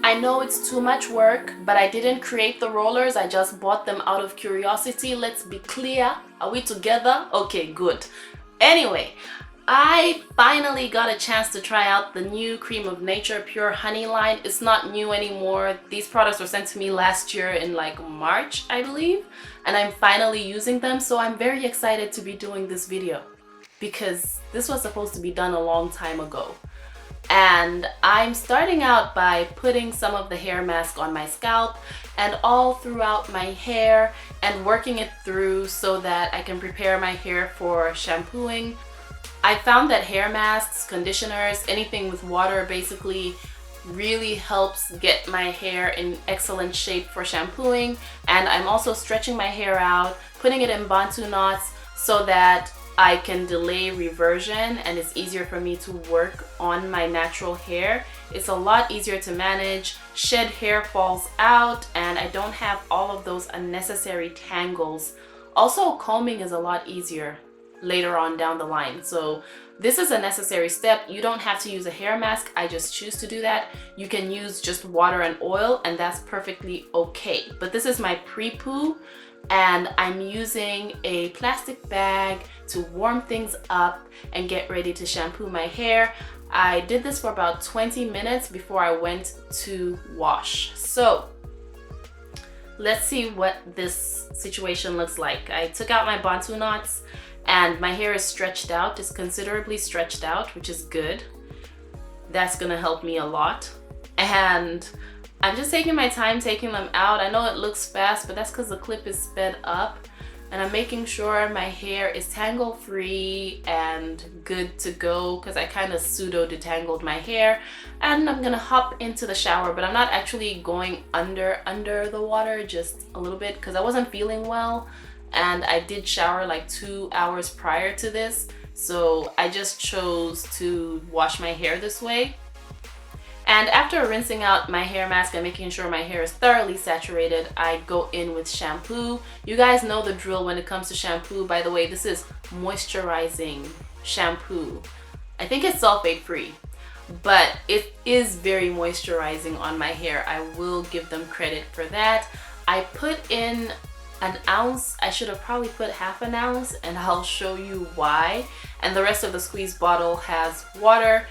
I know it's too much work, but I didn't create the rollers. I just bought them out of curiosity. Let's be clear. Are we together? Okay, good. Anyway, I finally got a chance to try out the new Cream of Nature Pure Honey line. It's not new anymore. These products were sent to me last year in like March, I believe, and I'm finally using them. So I'm very excited to be doing this video because this was supposed to be done a long time ago. And I'm starting out by putting some of the hair mask on my scalp and all throughout my hair and working it through so that I can prepare my hair for shampooing. I found that hair masks, conditioners, anything with water basically really helps get my hair in excellent shape for shampooing. And I'm also stretching my hair out, putting it in Bantu knots so that I can delay reversion and it's easier for me to work on my natural hair. It's a lot easier to manage, shed hair falls out, and I don't have all of those unnecessary tangles. Also, combing is a lot easier later on down the line. So this is a necessary step. You don't have to use a hair mask. I just choose to do that. You can use just water and oil and that's perfectly okay. But this is my pre-poo and I'm using a plastic bag to warm things up and get ready to shampoo my hair. I did this for about 20 minutes before I went to wash. So let's see what this situation looks like. I took out my Bantu knots and my hair is stretched out. It's considerably stretched out, which is good. That's gonna help me a lot. And I'm just taking my time taking them out. I know it looks fast, but that's because the clip is sped up. And I'm making sure my hair is tangle free and good to go because I kind of pseudo detangled my hair. And I'm gonna hop into the shower, but I'm not actually going under the water, just a little bit because I wasn't feeling well. And I did shower like 2 hours prior to this. So I just chose to wash my hair this way. And after rinsing out my hair mask and making sure my hair is thoroughly saturated, I go in with shampoo. You guys know the drill when it comes to shampoo. By the way, this is moisturizing shampoo. I think it's sulfate free, but it is very moisturizing on my hair. I will give them credit for that. I put in an ounce. I should have probably put half an ounce and I'll show you why. And the rest of the squeeze bottle has water.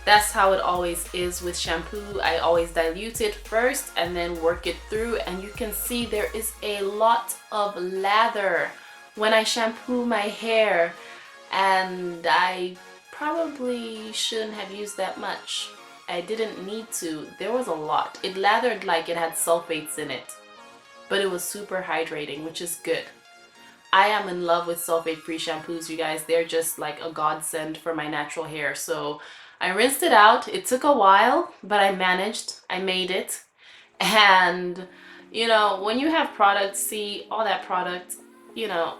That's how it always is with shampoo. I always dilute it first and then work it through, and you can see there is a lot of lather when I shampoo my hair, and I probably shouldn't have used that much. I didn't need to. There was a lot. It lathered like it had sulfates in it, but it was super hydrating, which is good. I am in love with sulfate-free shampoos, you guys. They're just like a godsend for my natural hair. So I rinsed it out. It took a while, but I managed. I made it. And, you know, when you have products, see all that product, you know,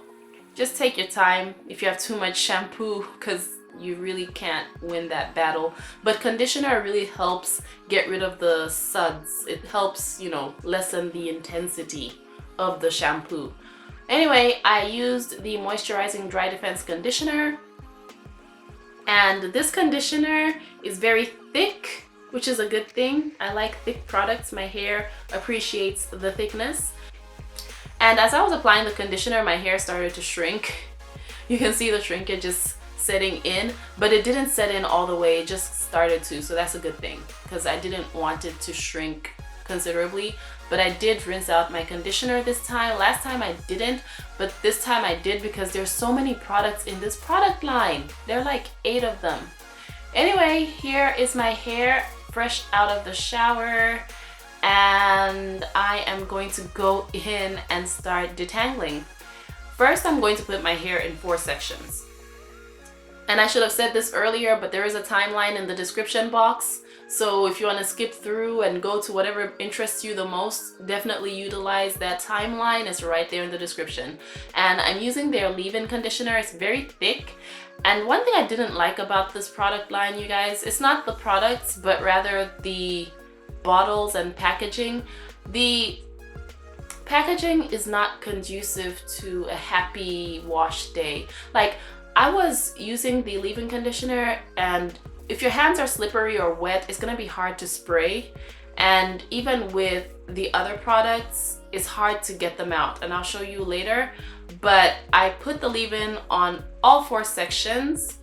just take your time if you have too much shampoo because you really can't win that battle. But conditioner really helps get rid of the suds. It helps, you know, lessen the intensity of the shampoo. Anyway, I used the Moisturizing Dry Defense Conditioner. And this conditioner is very thick, which is a good thing. I like thick products. My hair appreciates the thickness. And as I was applying the conditioner, my hair started to shrink. You can see the shrinkage just setting in, but it didn't set in all the way. It just started to, so that's a good thing because I didn't want it to shrink considerably. But I did rinse out my conditioner this time. Last time I didn't, but this time I did because there's so many products in this product line. There are like 8 of them. Anyway, here is my hair fresh out of the shower, and I am going to go in and start detangling. First, I'm going to put my hair in 4 sections. And I should have said this earlier, but there is a timeline in the description box. So if you want to skip through and go to whatever interests you the most, definitely utilize that timeline. It's right there in the description. And I'm using their leave-in conditioner. It's very thick. And one thing I didn't like about this product line, you guys, it's not the products, but rather the bottles and packaging. The packaging is not conducive to a happy wash day. Like, I was using the leave-in conditioner, and if your hands are slippery or wet, it's gonna be hard to spray. And even with the other products, it's hard to get them out, and I'll show you later. But I put the leave-in on all 4 sections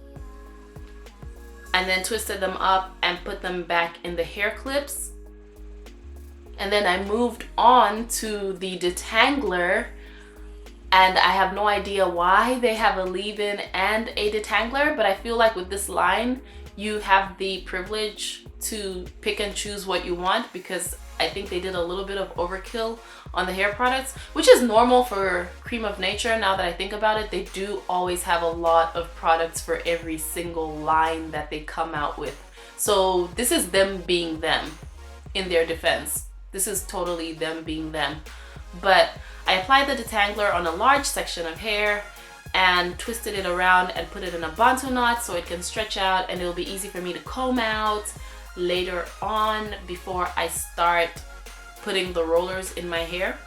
and then twisted them up and put them back in the hair clips. And then I moved on to the detangler, and I have no idea why they have a leave-in and a detangler, but I feel like with this line you have the privilege to pick and choose what you want, because I think they did a little bit of overkill on the hair products, which is normal for Creme of Nature. Now that I think about it, they do always have a lot of products for every single line that they come out with. So this is them being them. In their defense, this is totally them being them. But I applied the detangler on a large section of hair and twisted it around and put it in a Bantu knot so it can stretch out, and it'll be easy for me to comb out later on before I start putting the rollers in my hair.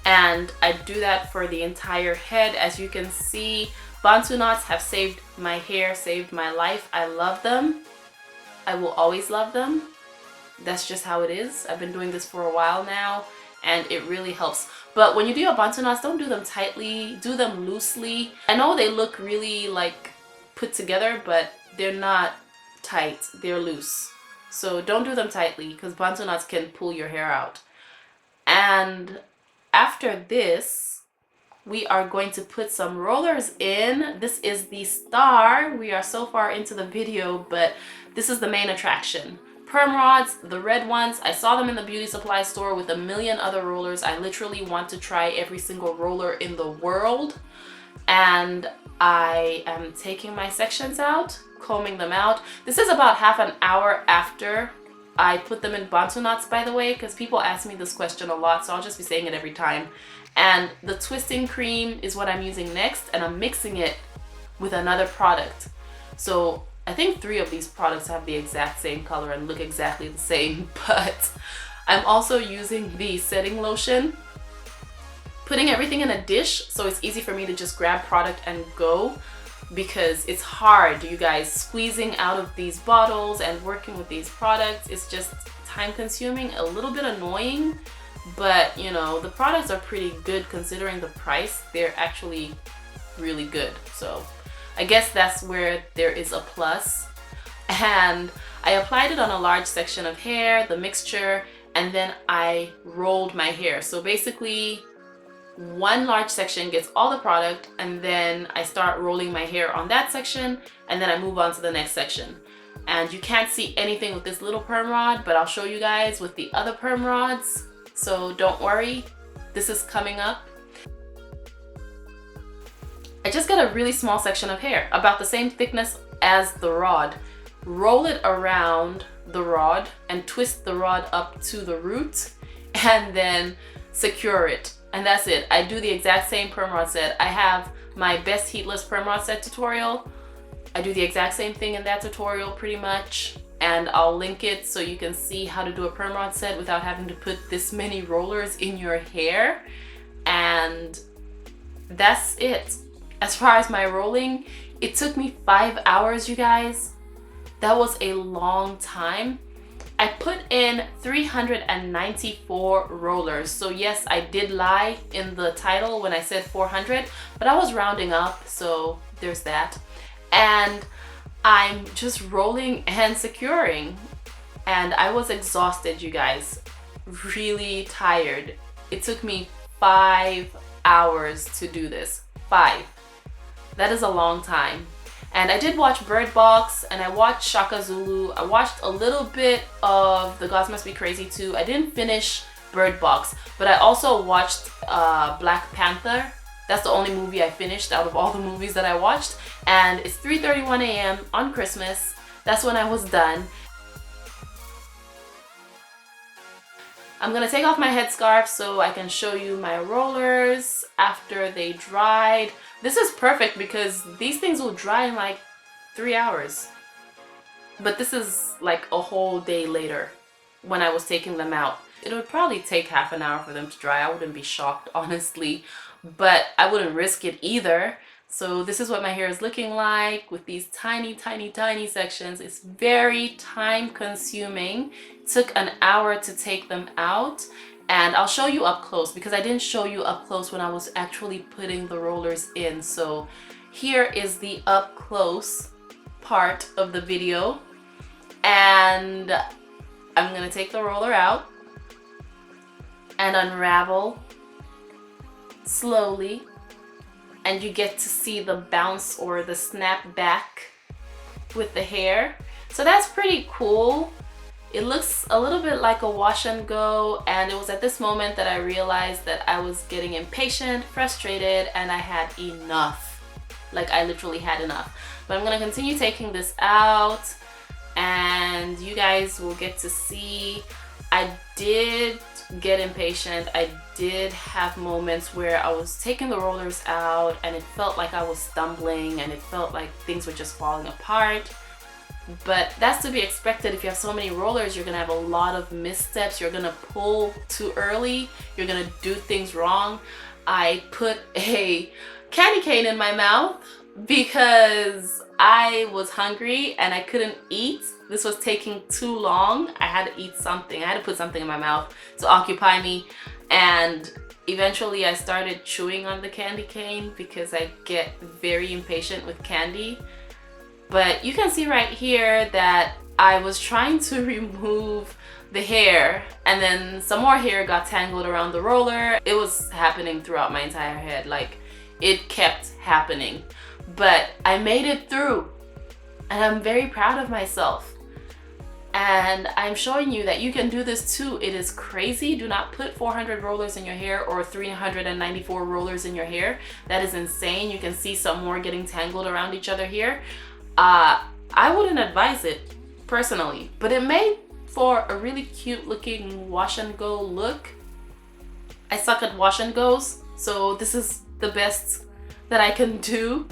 And I do that for the entire head. As you can see, Bantu knots have saved my hair, saved my life. I love them. I will always love them. That's just how it is. I've been doing this for a while now, and it really helps. But when you do your Bantu knots, don't do them tightly, do them loosely. I know they look really like put together, but they're not tight, they're loose. So don't do them tightly, because Bantu knots can pull your hair out. And after this, we are going to put some rollers in. This is the star. We are so far into the video, but this is the main attraction. Perm rods, the red ones. I saw them in the beauty supply store with a million other rollers. I literally want to try every single roller in the world. And I am taking my sections out, combing them out. This is about half an hour after I put them in Bantu knots, by the way, because people ask me this question a lot, so I'll just be saying it every time. And the twisting cream is what I'm using next, and I'm mixing it with another product. So I think 3 of these products have the exact same color and look exactly the same, but I'm also using the setting lotion, putting everything in a dish so it's easy for me to just grab product and go, because it's hard, you guys, squeezing out of these bottles and working with these products. It's just time consuming, a little bit annoying, but you know, the products are pretty good considering the price. They're actually really good, so I guess that's where there is a plus. And I applied it on a large section of hair, the mixture, and then I rolled my hair. So basically, one large section gets all the product, and then I start rolling my hair on that section, and then I move on to the next section. And you can't see anything with this little perm rod, but I'll show you guys with the other perm rods. So don't worry, this is coming up. I just got a really small section of hair, about the same thickness as the rod. Roll it around the rod and twist the rod up to the root, and then secure it. And that's it. I do the exact same perm rod set. I have my best heatless perm rod set tutorial. I do the exact same thing in that tutorial pretty much, and I'll link it so you can see how to do a perm rod set without having to put this many rollers in your hair. And that's it. As far as my rolling, it took me 5 hours, you guys. That was a long time. I put in 394 rollers. So yes, I did lie in the title when I said 400, but I was rounding up, so there's that. And I'm just rolling and securing. And I was exhausted, you guys. Really tired. It took me 5 hours to do this. 5. That is a long time. And I did watch Bird Box, and I watched Shaka Zulu. I watched a little bit of The Gods Must Be Crazy too. I didn't finish Bird Box, but I also watched Black Panther. That's the only movie I finished out of all the movies that I watched. And it's 3:31 a.m. on Christmas. That's when I was done. I'm gonna take off my headscarf so I can show you my rollers after they dried. This is perfect because these things will dry in like 3 hours. But this is like a whole day later when I was taking them out. It would probably take half an hour for them to dry. I wouldn't be shocked, honestly, but I wouldn't risk it either So this is what my hair is looking like with these tiny, tiny, tiny sections. It's very time consuming. It took an hour to take them out. And I'll show you up close because I didn't show you up close when I was actually putting the rollers in. So here is the up close part of the video. And I'm gonna take the roller out and unravel slowly, and you get to see the bounce or the snap back with the hair. So that's pretty cool. It looks a little bit like a wash and go, and it was at this moment that I realized that I was getting impatient, frustrated, and I had enough. Like, I literally had enough. But I'm gonna continue taking this out, and you guys will get to see. I did get impatient. I did have moments where I was taking the rollers out and it felt like I was stumbling and it felt like things were just falling apart. But that's to be expected. If you have so many rollers, you're gonna have a lot of missteps. You're gonna pull too early. You're gonna do things wrong. I put a candy cane in my mouth because I was hungry and I couldn't eat. This was taking too long. I had to eat something. I had to put something in my mouth to occupy me. And eventually I started chewing on the candy cane because I get very impatient with candy. But you can see right here that I was trying to remove the hair and then some more hair got tangled around the roller. It was happening throughout my entire head. Like, it kept happening. But I made it through and I'm very proud of myself. And I'm showing you that you can do this too. It is crazy. Do not put 400 rollers in your hair or 394 rollers in your hair. That is insane. You can see some more getting tangled around each other here. I wouldn't advise it personally, but it made for a really cute looking wash and go look. I suck at wash and goes, so this is the best that I can do.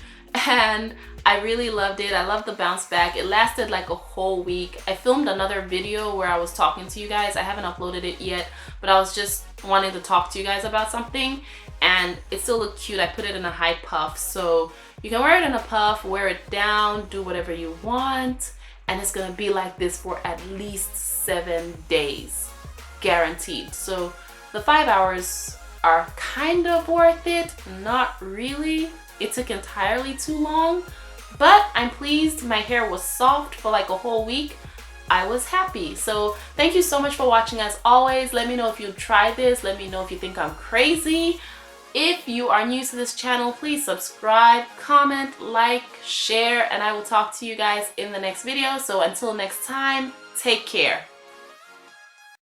And I really loved it. I love the bounce back. It lasted like a whole week. I filmed another video where I was talking to you guys. I haven't uploaded it yet, but I was just wanting to talk to you guys about something, and it still looked cute. I put it in a high puff, so you can wear it in a puff, wear it down, do whatever you want, and it's gonna be like this for at least 7 days, guaranteed. So the 5 hours are kind of worth it, not really. It took entirely too long, but I'm pleased. My hair was soft for like a whole week. I was happy. So thank you so much for watching. As always, let me know if you tried this. Let me know if you think I'm crazy. If you are new to this channel, please subscribe, comment, like, share, and I will talk to you guys in the next video. So until next time, take care.